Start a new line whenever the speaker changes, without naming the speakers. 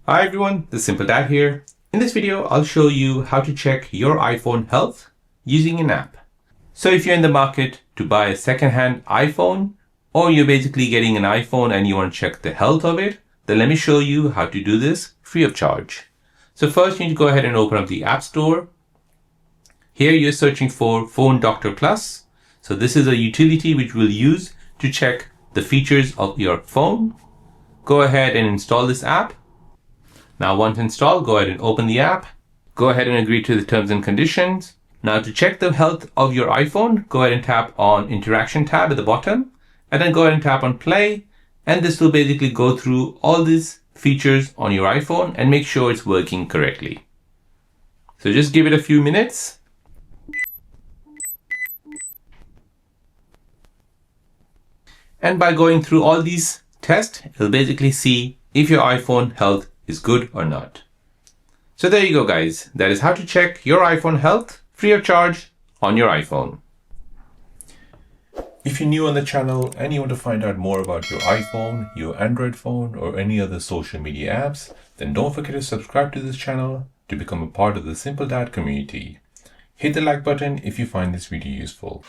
Hi everyone, this is Simple Dad here. In this video, I'll show you how to check your iPhone health using an app. So if you're in the market to buy a second-hand iPhone, or you're basically getting an iPhone and you want to check the health of it, then let me show you how to do this free of charge. So first you need to go ahead and open up the App Store. Here you're searching for Phone Doctor Plus. So this is a utility which we'll use to check the features of your phone. Go ahead and install this app. Now once installed, go ahead and open the app. Go ahead and agree to the terms and conditions. Now to check the health of your iPhone, go ahead and tap on Interaction tab at the bottom, and then go ahead and tap on Play. And this will basically go through all these features on your iPhone and make sure it's working correctly. So just give it a few minutes. And by going through all these tests, it'll basically see if your iPhone health is good or not. So there you go, guys. That is how to check your iPhone health free of charge on your iPhone.
If you're new on the channel and you want to find out more about your iPhone, your Android phone, or any other social media apps, then don't forget to subscribe to this channel to become a part of the Simple Dad community. Hit the like button if you find this video useful.